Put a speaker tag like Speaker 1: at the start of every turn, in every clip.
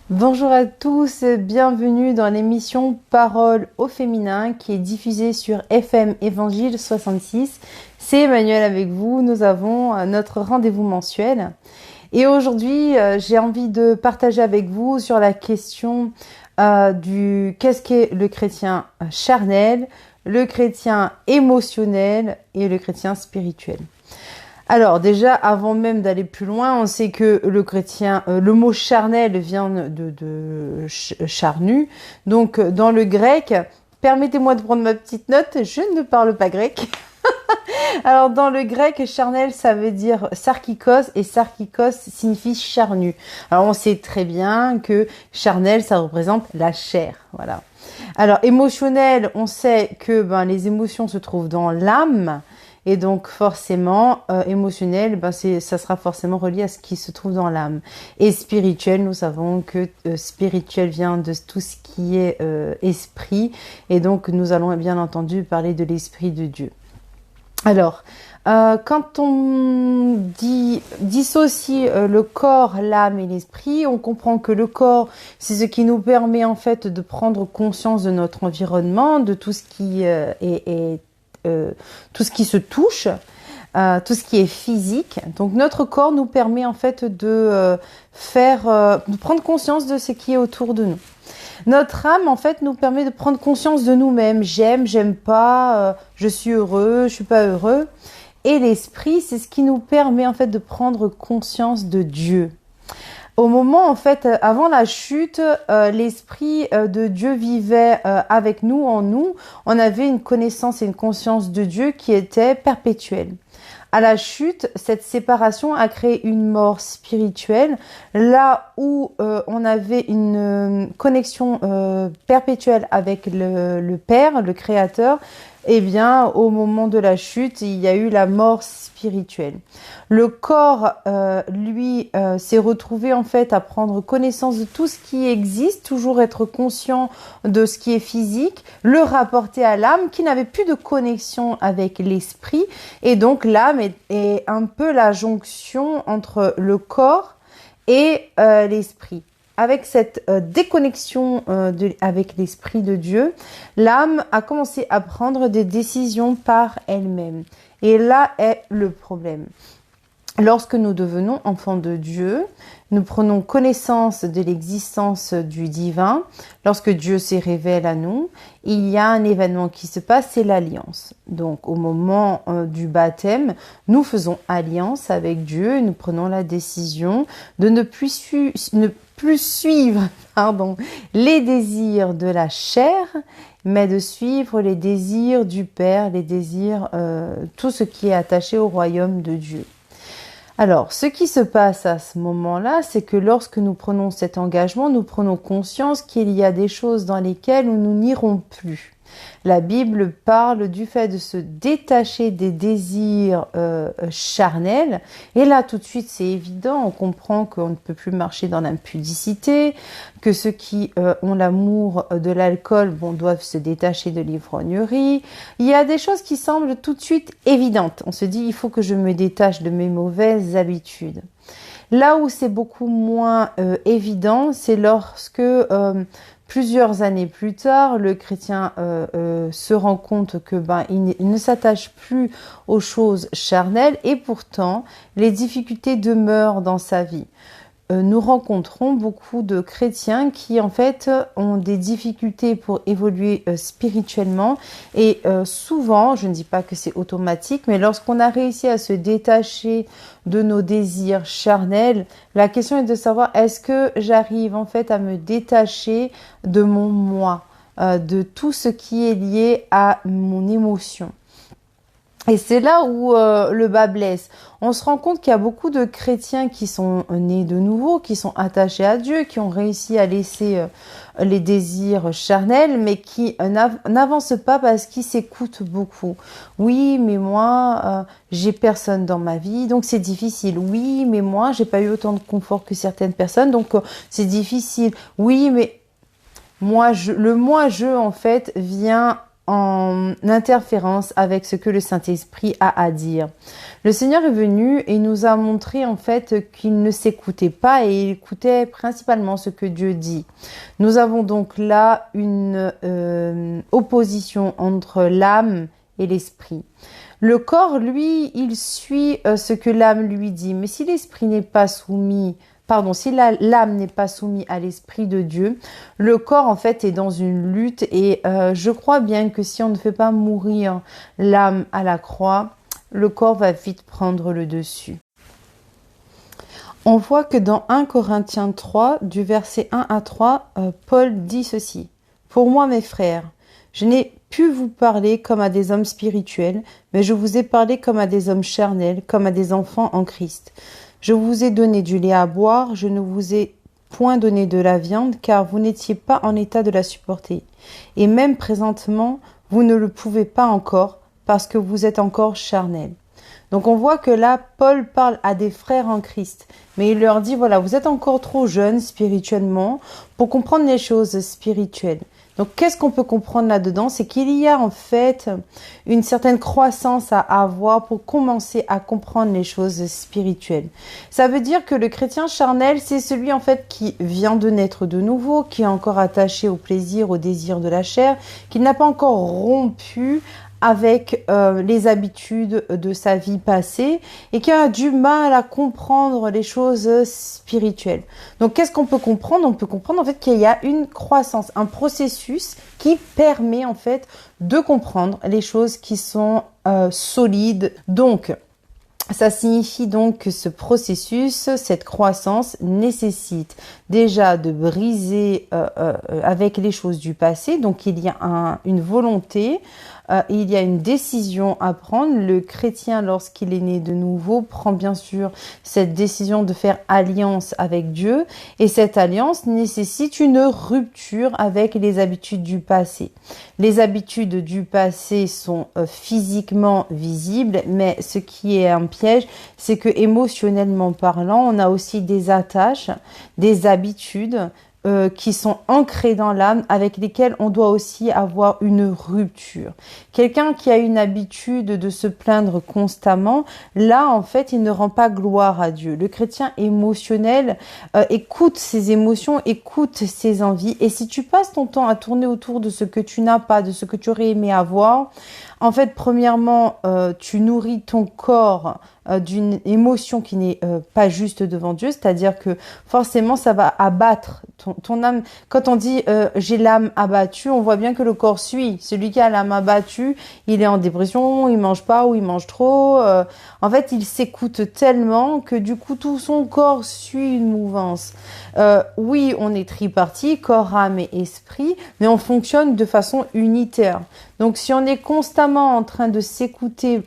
Speaker 1: Bonjour à tous, bienvenue dans l'émission Parole au féminin qui est diffusée sur FM Évangile 66. C'est Emmanuel avec vous, nous avons notre rendez-vous mensuel. Et aujourd'hui, j'ai envie de partager avec vous sur la question du qu'est-ce qu'est le chrétien charnel, le chrétien émotionnel et le chrétien spirituel. Alors déjà, avant même d'aller plus loin, on sait que le chrétien, le mot charnel vient de charnu. Donc dans le grec, permettez-moi de prendre ma petite note, je ne parle pas grec. Alors dans le grec, charnel, ça veut dire sarkikos et sarkikos signifie charnu. Alors on sait très bien que charnel, ça représente la chair, voilà. Alors émotionnel, on sait que les émotions se trouvent dans l'âme. Et donc forcément, émotionnel, ça sera forcément relié à ce qui se trouve dans l'âme. Et spirituel, nous savons que spirituel vient de tout ce qui est esprit. Et donc nous allons bien entendu parler de l'esprit de Dieu. Alors, quand on dissocie le corps, l'âme et l'esprit, on comprend que le corps, c'est ce qui nous permet en fait de prendre conscience de notre environnement, de tout ce qui tout ce qui se touche, tout ce qui est physique. Donc notre corps nous permet en fait de prendre conscience de ce qui est autour de nous. Notre âme en fait nous permet de prendre conscience de nous-mêmes. J'aime pas, je suis heureux, je suis pas heureux. Et l'esprit, c'est ce qui nous permet en fait de prendre conscience de Dieu. Au moment, en fait, avant la chute, l'Esprit de Dieu vivait avec nous, en nous. On avait une connaissance et une conscience de Dieu qui était perpétuelle. À la chute, cette séparation a créé une mort spirituelle, là où on avait une connexion perpétuelle avec le Père, le Créateur. Eh bien, au moment de la chute, il y a eu la mort spirituelle. Le corps, lui, s'est retrouvé en fait à prendre connaissance de tout ce qui existe, toujours être conscient de ce qui est physique, le rapporter à l'âme qui n'avait plus de connexion avec l'esprit. Et donc l'âme est un peu la jonction entre le corps et l'esprit. Avec cette déconnexion avec l'Esprit de Dieu, l'âme a commencé à prendre des décisions par elle-même. Et là est le problème. Lorsque nous devenons enfants de Dieu, nous prenons connaissance de l'existence du divin. Lorsque Dieu se révèle à nous, il y a un événement qui se passe, c'est l'alliance. Donc au moment du baptême, nous faisons alliance avec Dieu et nous prenons la décision de ne plus suivre les désirs de la chair, mais de suivre les désirs du Père, les désirs, tout ce qui est attaché au royaume de Dieu. Alors, ce qui se passe à ce moment-là, c'est que lorsque nous prenons cet engagement, nous prenons conscience qu'il y a des choses dans lesquelles nous n'irons plus. La Bible parle du fait de se détacher des désirs charnels. Et là, tout de suite, c'est évident. On comprend qu'on ne peut plus marcher dans l'impudicité, que ceux qui ont l'amour de l'alcool doivent se détacher de l'ivrognerie. Il y a des choses qui semblent tout de suite évidentes. On se dit, il faut que je me détache de mes mauvaises habitudes. Là où c'est beaucoup moins évident, c'est lorsque plusieurs années plus tard, le chrétien se rend compte que il ne s'attache plus aux choses charnelles et pourtant les difficultés demeurent dans sa vie. Nous rencontrons beaucoup de chrétiens qui en fait ont des difficultés pour évoluer spirituellement et souvent, je ne dis pas que c'est automatique, mais lorsqu'on a réussi à se détacher de nos désirs charnels, la question est de savoir est-ce que j'arrive en fait à me détacher de mon moi, de tout ce qui est lié à mon émotion. Et c'est là où le bas blesse. On se rend compte qu'il y a beaucoup de chrétiens qui sont nés de nouveau, qui sont attachés à Dieu, qui ont réussi à laisser les désirs charnels, mais qui n'avancent pas parce qu'ils s'écoutent beaucoup. Oui, mais moi, j'ai personne dans ma vie, donc c'est difficile. Oui, mais moi, j'ai pas eu autant de confort que certaines personnes, donc c'est difficile. Oui, mais le moi-je, en fait, vient en interférence avec ce que le Saint-Esprit a à dire. Le Seigneur est venu et nous a montré en fait qu'il ne s'écoutait pas et il écoutait principalement ce que Dieu dit. Nous avons donc là une opposition entre l'âme et l'esprit. Le corps, lui, il suit ce que l'âme lui dit, mais si l'esprit n'est pas soumis, si l'âme n'est pas soumise à l'esprit de Dieu, le corps en fait est dans une lutte et je crois bien que si on ne fait pas mourir l'âme à la croix, le corps va vite prendre le dessus. On voit que dans 1 Corinthiens 3, du verset 1 à 3, Paul dit ceci. « Pour moi, mes frères, je n'ai pu vous parler comme à des hommes spirituels, mais je vous ai parlé comme à des hommes charnels, comme à des enfants en Christ. Je vous ai donné du lait à boire, je ne vous ai point donné de la viande, car vous n'étiez pas en état de la supporter. Et même présentement, vous ne le pouvez pas encore, parce que vous êtes encore charnels. » Donc on voit que là, Paul parle à des frères en Christ, mais il leur dit, voilà, vous êtes encore trop jeunes spirituellement pour comprendre les choses spirituelles. Donc, qu'est-ce qu'on peut comprendre là-dedans? C'est qu'il y a en fait une certaine croissance à avoir pour commencer à comprendre les choses spirituelles. Ça veut dire que le chrétien charnel, c'est celui en fait qui vient de naître de nouveau, qui est encore attaché au plaisir, au désir de la chair, qui n'a pas encore rompu avec les habitudes de sa vie passée et qui a du mal à comprendre les choses spirituelles. Donc, qu'est-ce qu'on peut comprendre? On peut comprendre en fait qu'il y a une croissance, un processus qui permet en fait de comprendre les choses qui sont solides. Donc, ça signifie donc que ce processus, cette croissance nécessite déjà de briser avec les choses du passé. Donc, il y a une volonté, il y a une décision à prendre. Le chrétien, lorsqu'il est né de nouveau, prend bien sûr cette décision de faire alliance avec Dieu. Et cette alliance nécessite une rupture avec les habitudes du passé. Les habitudes du passé sont physiquement visibles, mais ce qui est un piège, c'est que émotionnellement parlant, on a aussi des attaches, des habitudes qui sont ancrées dans l'âme, avec lesquelles on doit aussi avoir une rupture. Quelqu'un qui a une habitude de se plaindre constamment, là, en fait, il ne rend pas gloire à Dieu. Le chrétien émotionnel écoute ses émotions, écoute ses envies, et si tu passes ton temps à tourner autour de ce que tu n'as pas, de ce que tu aurais aimé avoir, en fait, premièrement, tu nourris ton corps d'une émotion qui n'est pas juste devant Dieu, c'est-à-dire que forcément ça va abattre ton âme. Quand on dit j'ai l'âme abattue, on voit bien que le corps suit. Celui qui a l'âme abattue, il est en dépression, il mange pas ou il mange trop. En fait, il s'écoute tellement que du coup tout son corps suit une mouvance. Oui, on est tripartis, corps, âme et esprit, mais on fonctionne de façon unitaire. Donc, si on est constamment en train de s'écouter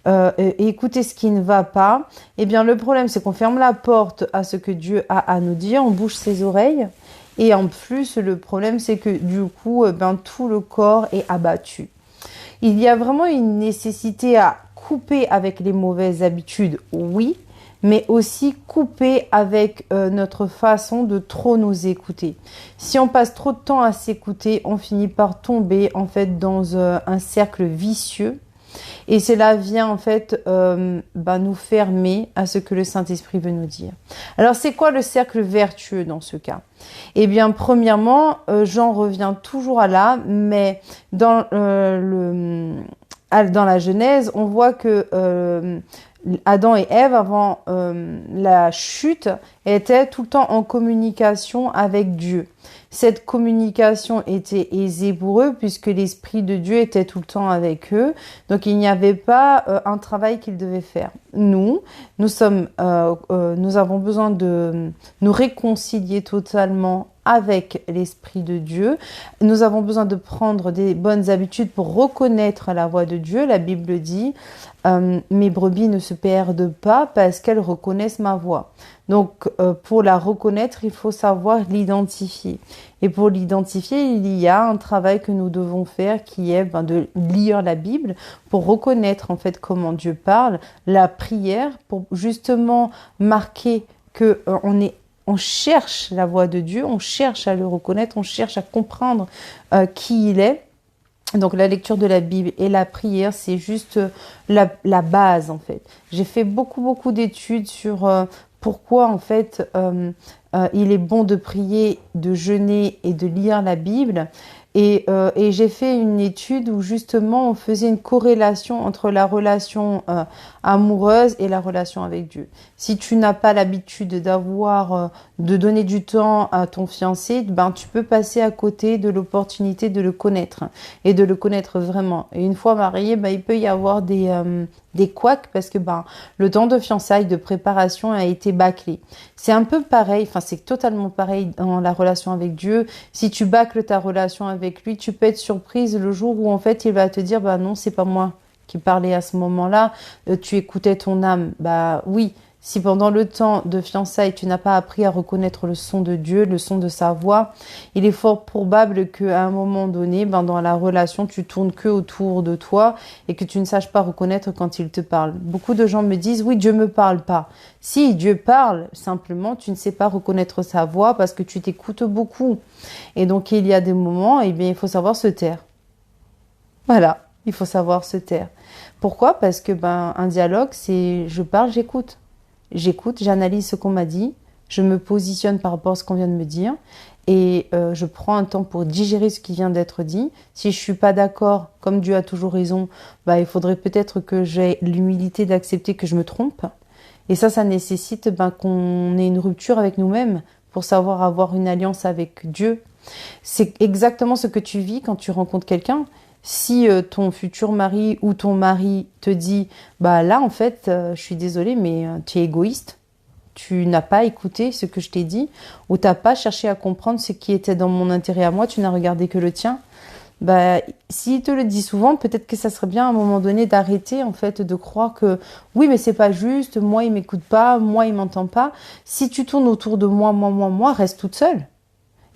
Speaker 1: et écouter ce qui ne va pas, eh bien, le problème, c'est qu'on ferme la porte à ce que Dieu a à nous dire, on bouche ses oreilles. Et en plus, le problème, c'est que du coup, tout le corps est abattu. Il y a vraiment une nécessité à couper avec les mauvaises habitudes, oui, mais aussi couper avec notre façon de trop nous écouter. Si on passe trop de temps à s'écouter, on finit par tomber en fait dans un cercle vicieux. Et cela vient en fait nous fermer à ce que le Saint-Esprit veut nous dire. Alors c'est quoi le cercle vertueux dans ce cas? Eh bien premièrement, j'en reviens toujours à là, mais dans la Genèse, on voit que Adam et Ève, avant la chute, étaient tout le temps en communication avec Dieu. Cette communication était aisée pour eux puisque l'Esprit de Dieu était tout le temps avec eux. Donc, il n'y avait pas un travail qu'ils devaient faire. Nous avons besoin de nous réconcilier totalement avec l'Esprit de Dieu. Nous avons besoin de prendre des bonnes habitudes pour reconnaître la voix de Dieu. La Bible dit mes brebis ne se perdent pas parce qu'elles reconnaissent ma voix. Donc, pour la reconnaître, il faut savoir l'identifier. Et pour l'identifier, il y a un travail que nous devons faire qui est de lire la Bible pour reconnaître en fait comment Dieu parle, la prière pour justement marquer que on cherche la voix de Dieu, on cherche à le reconnaître, on cherche à comprendre qui il est. Donc la lecture de la Bible et la prière, c'est juste la base en fait. J'ai fait beaucoup d'études sur pourquoi en fait il est bon de prier, de jeûner et de lire la Bible. Et j'ai fait une étude où justement on faisait une corrélation entre la relation amoureuse et la relation avec Dieu. Si tu n'as pas l'habitude de donner du temps à ton fiancé, ben tu peux passer à côté de l'opportunité de le connaître et de le connaître vraiment. Et une fois marié, ben il peut y avoir des couacs parce que ben le temps de fiançailles, de préparation a été bâclé. C'est un peu pareil, enfin c'est totalement pareil dans la relation avec Dieu. Si tu bâcles ta relation avec lui, tu peux être surprise le jour où en fait il va te dire bah non, c'est pas moi qui parlais à ce moment-là, tu écoutais ton âme. Bah oui, si pendant le temps de fiançailles, tu n'as pas appris à reconnaître le son de Dieu, le son de sa voix, il est fort probable qu'à un moment donné, ben, dans la relation, tu tournes que autour de toi et que tu ne saches pas reconnaître quand il te parle. Beaucoup de gens me disent, oui, Dieu me parle pas. Si Dieu parle, simplement, tu ne sais pas reconnaître sa voix parce que tu t'écoutes beaucoup. Et donc, il y a des moments, eh bien, il faut savoir se taire. Voilà, il faut savoir se taire. Pourquoi? Parce que ben, un dialogue, c'est je parle, j'écoute. J'écoute, j'analyse ce qu'on m'a dit, je me positionne par rapport à ce qu'on vient de me dire et je prends un temps pour digérer ce qui vient d'être dit. Si je suis pas d'accord, comme Dieu a toujours raison, bah, il faudrait peut-être que j'ai l'humilité d'accepter que je me trompe. Et ça nécessite ben, qu'on ait une rupture avec nous-mêmes pour savoir avoir une alliance avec Dieu. C'est exactement ce que tu vis quand tu rencontres quelqu'un. Si ton futur mari ou ton mari te dit bah là en fait je suis désolée mais tu es égoïste, tu n'as pas écouté ce que je t'ai dit ou t'as pas cherché à comprendre ce qui était dans mon intérêt à moi, tu n'as regardé que le tien. Bah s'il te le dit souvent, peut-être que ça serait bien à un moment donné d'arrêter en fait de croire que oui mais c'est pas juste, moi il m'écoute pas, moi il m'entend pas. Si tu tournes autour de moi, reste toute seule.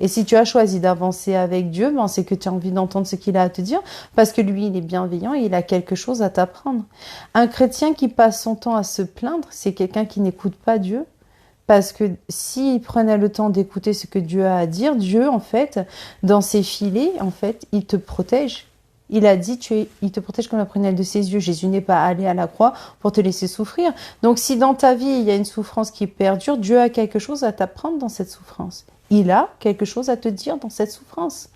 Speaker 1: Et si tu as choisi d'avancer avec Dieu, ben c'est que tu as envie d'entendre ce qu'il a à te dire, parce que lui, il est bienveillant et il a quelque chose à t'apprendre. Un chrétien qui passe son temps à se plaindre, c'est quelqu'un qui n'écoute pas Dieu, parce que s'il prenait le temps d'écouter ce que Dieu a à dire, Dieu, en fait, dans ses filets, en fait, il te protège. Il a dit, il te protège comme la prunelle de ses yeux. Jésus n'est pas allé à la croix pour te laisser souffrir. Donc, si dans ta vie, il y a une souffrance qui perdure, Dieu a quelque chose à t'apprendre dans cette souffrance. Il a quelque chose à te dire dans cette souffrance.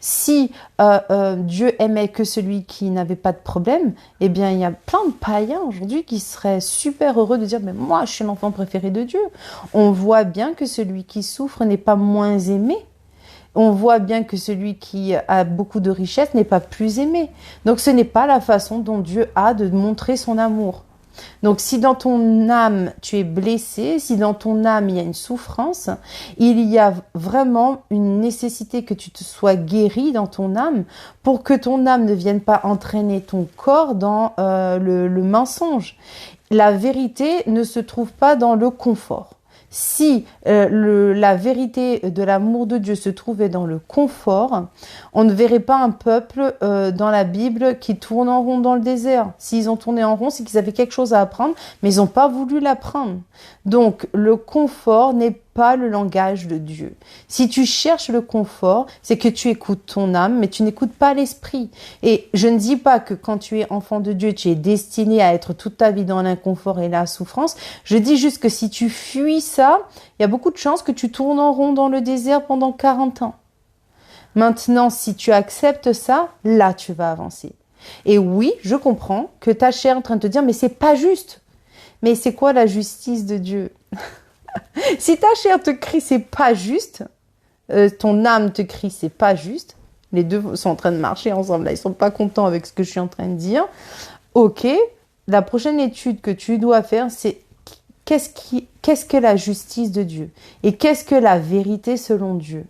Speaker 1: Si Dieu aimait que celui qui n'avait pas de problème, eh bien, il y a plein de païens aujourd'hui qui seraient super heureux de dire « Mais moi, je suis l'enfant préféré de Dieu ». On voit bien que celui qui souffre n'est pas moins aimé. On voit bien que celui qui a beaucoup de richesses n'est pas plus aimé. Donc, ce n'est pas la façon dont Dieu a de montrer son amour. Donc, si dans ton âme, tu es blessé, si dans ton âme, il y a une souffrance, il y a vraiment une nécessité que tu te sois guéri dans ton âme pour que ton âme ne vienne pas entraîner ton corps dans le mensonge. La vérité ne se trouve pas dans le confort. Si la vérité de l'amour de Dieu se trouvait dans le confort, on ne verrait pas un peuple dans la Bible qui tourne en rond dans le désert. S'ils ont tourné en rond, c'est qu'ils avaient quelque chose à apprendre, mais ils n'ont pas voulu l'apprendre. Donc, le confort n'est pas le langage de Dieu. Si tu cherches le confort, c'est que tu écoutes ton âme, mais tu n'écoutes pas l'esprit. Et je ne dis pas que quand tu es enfant de Dieu, tu es destiné à être toute ta vie dans l'inconfort et la souffrance. Je dis juste que si tu fuis ça, il y a beaucoup de chances que tu tournes en rond dans le désert pendant 40 ans. Maintenant, si tu acceptes ça, là, tu vas avancer. Et oui, je comprends que ta chair est en train de te dire, mais c'est pas juste. Mais c'est quoi la justice de Dieu? Si ta chair te crie c'est pas juste, ton âme te crie c'est pas juste, les deux sont en train de marcher ensemble, là, ils sont pas contents avec ce que je suis en train de dire. Ok, la prochaine étude que tu dois faire, c'est qu'est-ce que la justice de Dieu et qu'est-ce que la vérité selon Dieu.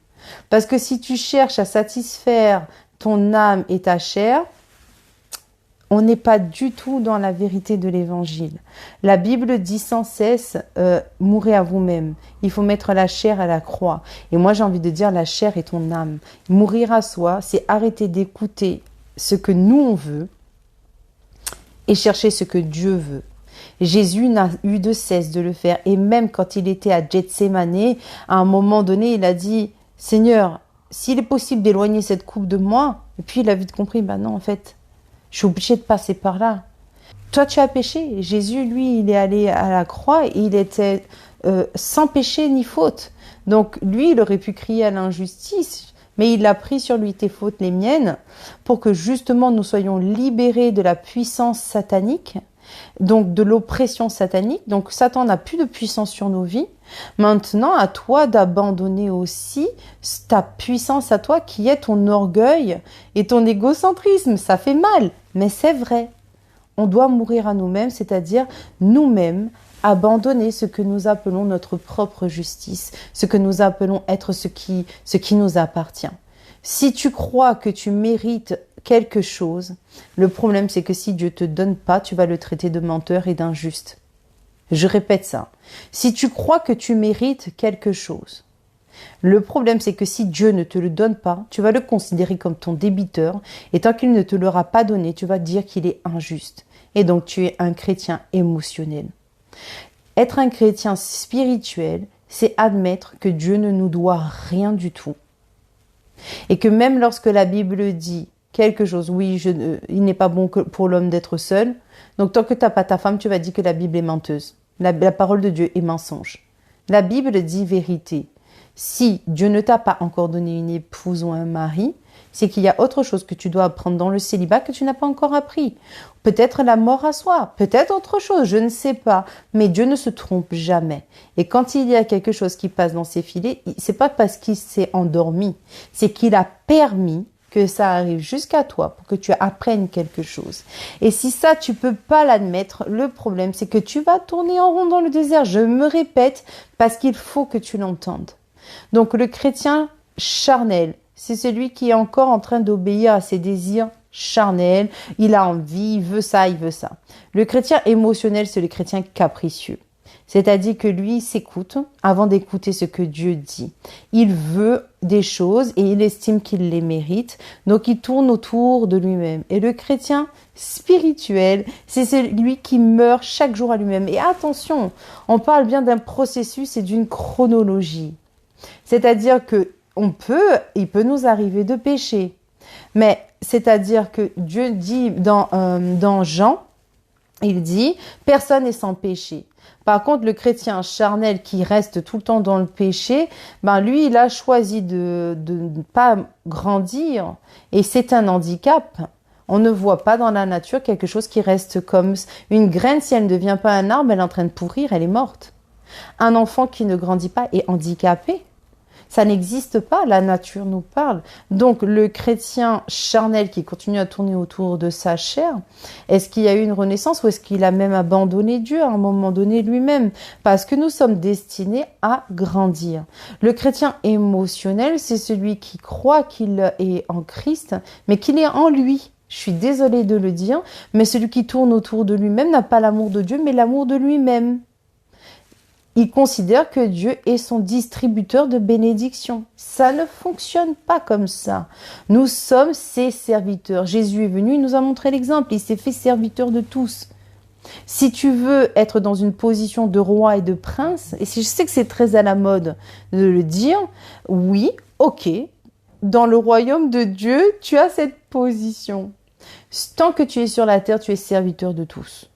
Speaker 1: Parce que si tu cherches à satisfaire ton âme et ta chair, on n'est pas du tout dans la vérité de l'évangile. La Bible dit sans cesse, mourrez à vous-même. Il faut mettre la chair à la croix. Et moi, j'ai envie de dire, la chair est ton âme. Mourir à soi, c'est arrêter d'écouter ce que nous, on veut et chercher ce que Dieu veut. Jésus n'a eu de cesse de le faire. Et même quand il était à Gethsémanée, à un moment donné, il a dit, Seigneur, s'il est possible d'éloigner cette coupe de moi, Et puis il a vite compris, bah non, en fait, je suis obligé de passer par là. Toi, tu as péché. Jésus, lui, il est allé à la croix et il était sans péché ni faute. Donc, lui, il aurait pu crier à l'injustice, mais il a pris sur lui tes fautes, les miennes, pour que justement nous soyons libérés de la puissance satanique, donc de l'oppression satanique. Donc, Satan n'a plus de puissance sur nos vies. Maintenant, à toi d'abandonner aussi ta puissance à toi qui est ton orgueil et ton égocentrisme. Ça fait mal, mais c'est vrai. On doit mourir à nous-mêmes, c'est-à-dire nous-mêmes abandonner ce que nous appelons notre propre justice, ce que nous appelons être ce qui nous appartient. Si tu crois que tu mérites quelque chose, le problème c'est que si Dieu te donne pas, tu vas le traiter de menteur et d'injuste. Je répète ça. Si tu crois que tu mérites quelque chose, le problème, c'est que si Dieu ne te le donne pas, tu vas le considérer comme ton débiteur, et tant qu'il ne te l'aura pas donné, tu vas dire qu'il est injuste. Et donc, tu es un chrétien émotionnel. Être un chrétien spirituel, c'est admettre que Dieu ne nous doit rien du tout. Et que même lorsque la Bible dit quelque chose, oui, il n'est pas bon pour l'homme d'être seul, donc tant que tu n'as pas ta femme, tu vas dire que la Bible est menteuse. La parole de Dieu est mensonge. La Bible dit vérité. Si Dieu ne t'a pas encore donné une épouse ou un mari, c'est qu'il y a autre chose que tu dois apprendre dans le célibat que tu n'as pas encore appris. Peut-être la mort à soi, peut-être autre chose, je ne sais pas. Mais Dieu ne se trompe jamais. Et quand il y a quelque chose qui passe dans ses filets, c'est pas parce qu'il s'est endormi, c'est qu'il a permis que ça arrive jusqu'à toi pour que tu apprennes quelque chose. Et si ça, tu peux pas l'admettre, le problème, c'est que tu vas tourner en rond dans le désert. Je me répète parce qu'il faut que tu l'entendes. Donc le chrétien charnel, c'est celui qui est encore en train d'obéir à ses désirs charnels. Il a envie, il veut ça, il veut ça. Le chrétien émotionnel, c'est le chrétien capricieux. C'est-à-dire que lui, il s'écoute avant d'écouter ce que Dieu dit. Il veut des choses et il estime qu'il les mérite. Donc, il tourne autour de lui-même. Et le chrétien spirituel, c'est celui qui meurt chaque jour à lui-même. Et attention, on parle bien d'un processus et d'une chronologie. C'est-à-dire que il peut nous arriver de pécher. Mais c'est-à-dire que Dieu dit dans Jean, il dit, personne n'est sans péché. Par contre, le chrétien charnel qui reste tout le temps dans le péché, lui, il a choisi de ne pas grandir. Et c'est un handicap. On ne voit pas dans la nature quelque chose qui reste comme une graine. Si elle ne devient pas un arbre, elle est en train de pourrir, elle est morte. Un enfant qui ne grandit pas est handicapé. Ça n'existe pas, la nature nous parle. Donc le chrétien charnel qui continue à tourner autour de sa chair, est-ce qu'il y a eu une renaissance ou est-ce qu'il a même abandonné Dieu à un moment donné lui-même? Parce que nous sommes destinés à grandir. Le chrétien émotionnel, c'est celui qui croit qu'il est en Christ, mais qu'il est en lui. Je suis désolée de le dire, mais celui qui tourne autour de lui-même n'a pas l'amour de Dieu, mais l'amour de lui-même. Il considère que Dieu est son distributeur de bénédictions. Ça ne fonctionne pas comme ça. Nous sommes ses serviteurs. Jésus est venu, il nous a montré l'exemple. Il s'est fait serviteur de tous. Si tu veux être dans une position de roi et de prince, et si je sais que c'est très à la mode de le dire, oui, ok, dans le royaume de Dieu, tu as cette position. Tant que tu es sur la terre, tu es serviteur de tous.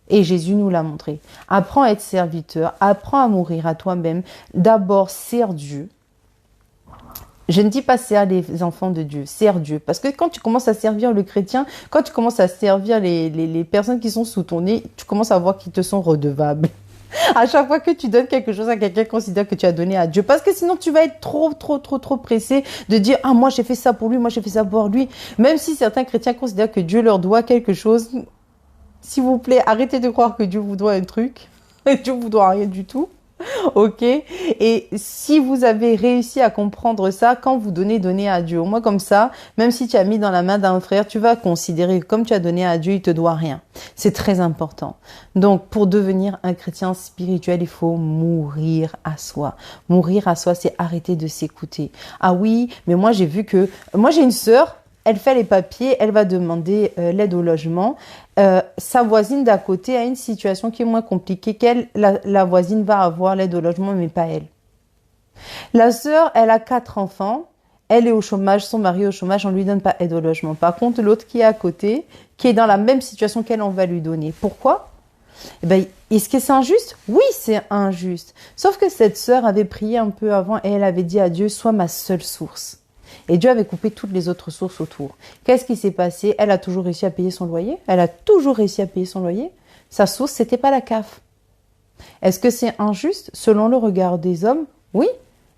Speaker 1: Et Jésus nous l'a montré. Apprends à être serviteur, apprends à mourir à toi-même. D'abord, sers Dieu. Je ne dis pas sers les enfants de Dieu, sers Dieu. Parce que quand tu commences à servir le chrétien, quand tu commences à servir les personnes qui sont sous ton nez, tu commences à voir qu'ils te sont redevables. À chaque fois que tu donnes quelque chose à quelqu'un, considère que tu as donné à Dieu. Parce que sinon, tu vas être trop pressé de dire « Ah, moi, j'ai fait ça pour lui, moi, j'ai fait ça pour lui. » Même si certains chrétiens considèrent que Dieu leur doit quelque chose, s'il vous plaît, arrêtez de croire que Dieu vous doit un truc. Dieu vous doit rien du tout. Ok? Et si vous avez réussi à comprendre ça, quand vous donnez à Dieu. Au moins comme ça, même si tu as mis dans la main d'un frère, tu vas considérer que comme tu as donné à Dieu, il te doit rien. C'est très important. Donc, pour devenir un chrétien spirituel, il faut mourir à soi. Mourir à soi, c'est arrêter de s'écouter. Ah oui, mais moi j'ai vu que... Moi j'ai une sœur, elle fait les papiers, elle va demander l'aide au logement. Sa voisine d'à côté a une situation qui est moins compliquée qu'elle. La voisine va avoir l'aide au logement, mais pas elle. La sœur, elle a 4 enfants. Elle est au chômage, son mari est au chômage, on ne lui donne pas aide au logement. Par contre, l'autre qui est à côté, qui est dans la même situation qu'elle, on va lui donner. Pourquoi? Eh ben, est-ce que c'est injuste? Oui, c'est injuste. Sauf que cette sœur avait prié un peu avant et elle avait dit à Dieu, sois ma seule source. Et Dieu avait coupé toutes les autres sources autour. Qu'est-ce qui s'est passé? Elle a toujours réussi à payer son loyer. Elle a toujours réussi à payer son loyer. Sa source, c'était pas la CAF. Est-ce que c'est injuste? Selon le regard des hommes, oui,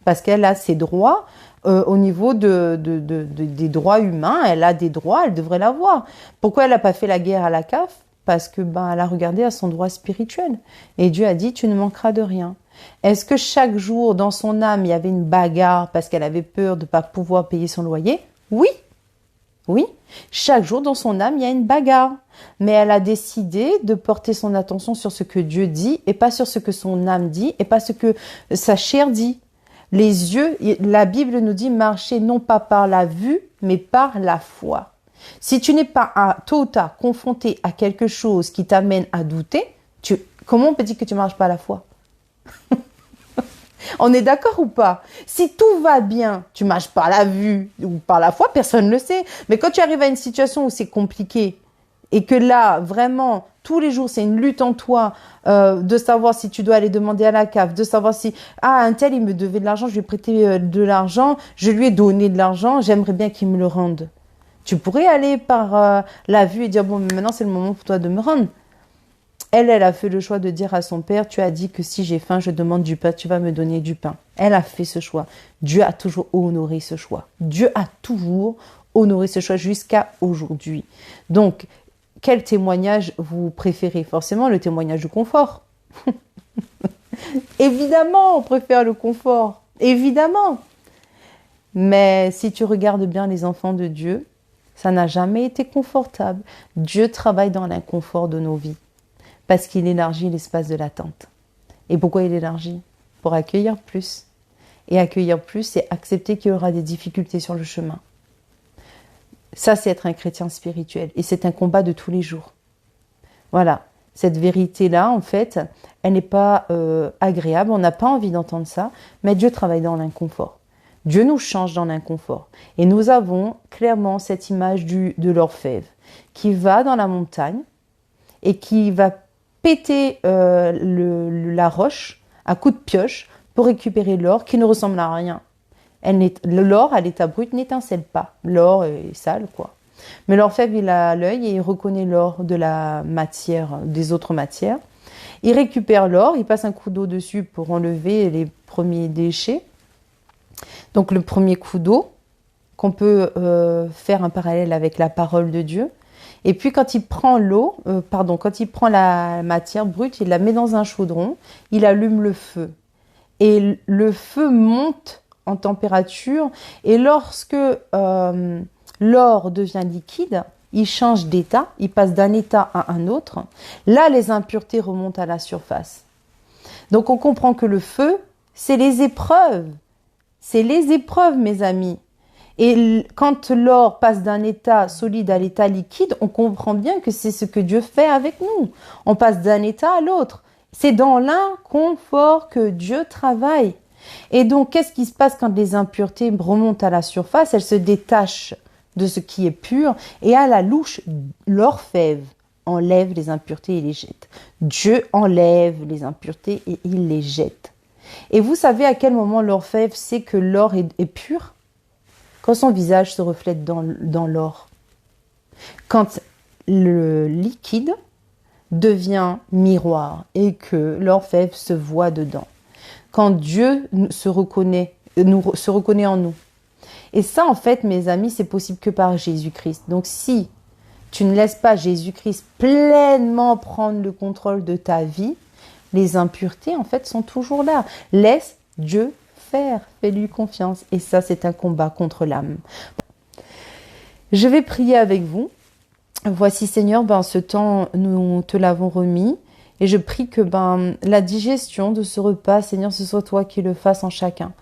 Speaker 1: parce qu'elle a ses droits au niveau des droits humains. Elle a des droits, elle devrait l'avoir. Pourquoi elle n'a pas fait la guerre à la CAF? Parce que elle a regardé à son droit spirituel. Et Dieu a dit, tu ne manqueras de rien. Est-ce que chaque jour, dans son âme, il y avait une bagarre parce qu'elle avait peur de ne pas pouvoir payer son loyer? Oui. Oui. Chaque jour, dans son âme, il y a une bagarre. Mais elle a décidé de porter son attention sur ce que Dieu dit et pas sur ce que son âme dit et pas ce que sa chair dit. Les yeux, la Bible nous dit marcher non pas par la vue, mais par la foi. Si tu n'es pas tôt ou tard confronté à quelque chose qui t'amène à douter, comment on peut dire que tu marches pas à la foi? On est d'accord ou pas? Si tout va bien, tu marches par la vue ou par la foi, personne ne le sait. Mais quand tu arrives à une situation où c'est compliqué et que là, vraiment, tous les jours, c'est une lutte en toi de savoir si tu dois aller demander à la CAF, de savoir si, un tel, il me devait de l'argent, je lui ai prêté de l'argent, je lui ai donné de l'argent, j'aimerais bien qu'il me le rende. Tu pourrais aller par la vue et dire, bon, mais maintenant, c'est le moment pour toi de me rendre. Elle a fait le choix de dire à son père, tu as dit que si j'ai faim, je demande du pain, tu vas me donner du pain. Elle a fait ce choix. Dieu a toujours honoré ce choix. Dieu a toujours honoré ce choix jusqu'à aujourd'hui. Donc, quel témoignage vous préférez? Forcément, le témoignage du confort. Évidemment, on préfère le confort. Évidemment. Mais si tu regardes bien les enfants de Dieu, ça n'a jamais été confortable. Dieu travaille dans l'inconfort de nos vies. Parce qu'il élargit l'espace de l'attente. Et pourquoi il élargit? Pour accueillir plus. Et accueillir plus, c'est accepter qu'il y aura des difficultés sur le chemin. Ça, c'est être un chrétien spirituel. Et c'est un combat de tous les jours. Voilà. Cette vérité-là, en fait, elle n'est pas agréable. On n'a pas envie d'entendre ça. Mais Dieu travaille dans l'inconfort. Dieu nous change dans l'inconfort. Et nous avons clairement cette image de l'orfèvre qui va dans la montagne et qui va péter la roche à coups de pioche pour récupérer l'or qui ne ressemble à rien. L'or à l'état brut n'étincelle pas. L'or est sale, quoi. Mais l'orfèvre, il a l'œil et il reconnaît l'or de la matière, des autres matières. Il récupère l'or, il passe un coup d'eau dessus pour enlever les premiers déchets. Donc le premier coup d'eau, qu'on peut faire un parallèle avec la parole de Dieu. Et puis quand il prend quand il prend la matière brute, il la met dans un chaudron, il allume le feu. Et le feu monte en température et lorsque l'or devient liquide, il change d'état, il passe d'un état à un autre. Là, les impuretés remontent à la surface. Donc on comprend que le feu, c'est les épreuves. C'est les épreuves, mes amis. Et quand l'or passe d'un état solide à l'état liquide, on comprend bien que c'est ce que Dieu fait avec nous. On passe d'un état à l'autre. C'est dans l'inconfort que Dieu travaille. Et donc, qu'est-ce qui se passe quand les impuretés remontent à la surface? Elles se détachent de ce qui est pur et à la louche, l'orfèvre enlève les impuretés et les jette. Dieu enlève les impuretés et il les jette. Et vous savez à quel moment l'orfèvre sait que l'or est pur? Quand son visage se reflète dans l'or. Quand le liquide devient miroir et que l'orfèvre se voit dedans. Quand Dieu se reconnaît en nous. Et ça, en fait, mes amis, c'est possible que par Jésus-Christ. Donc, si tu ne laisses pas Jésus-Christ pleinement prendre le contrôle de ta vie, les impuretés, en fait, sont toujours là. Laisse Dieu faire, fais-lui confiance. Et ça, c'est un combat contre l'âme. Je vais prier avec vous. Voici, Seigneur, ce temps, nous te l'avons remis. Et je prie que la digestion de ce repas, Seigneur, ce soit toi qui le fasses en chacun.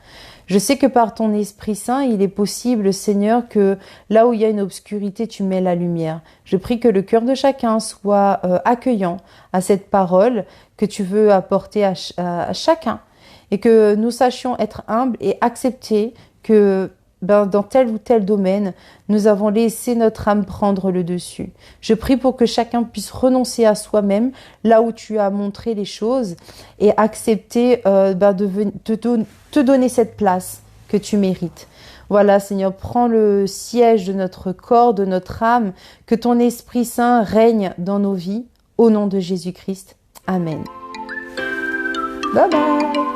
Speaker 1: Je sais que par ton Esprit Saint, il est possible, Seigneur, que là où il y a une obscurité, tu mets la lumière. Je prie que le cœur de chacun soit accueillant à cette parole que tu veux apporter à chacun. Et que nous sachions être humbles et accepter que dans tel ou tel domaine, nous avons laissé notre âme prendre le dessus. Je prie pour que chacun puisse renoncer à soi-même, là où tu as montré les choses, et accepter te donner cette place que tu mérites. Voilà, Seigneur, prends le siège de notre corps, de notre âme, que ton Esprit Saint règne dans nos vies, au nom de Jésus-Christ. Amen. Bye bye.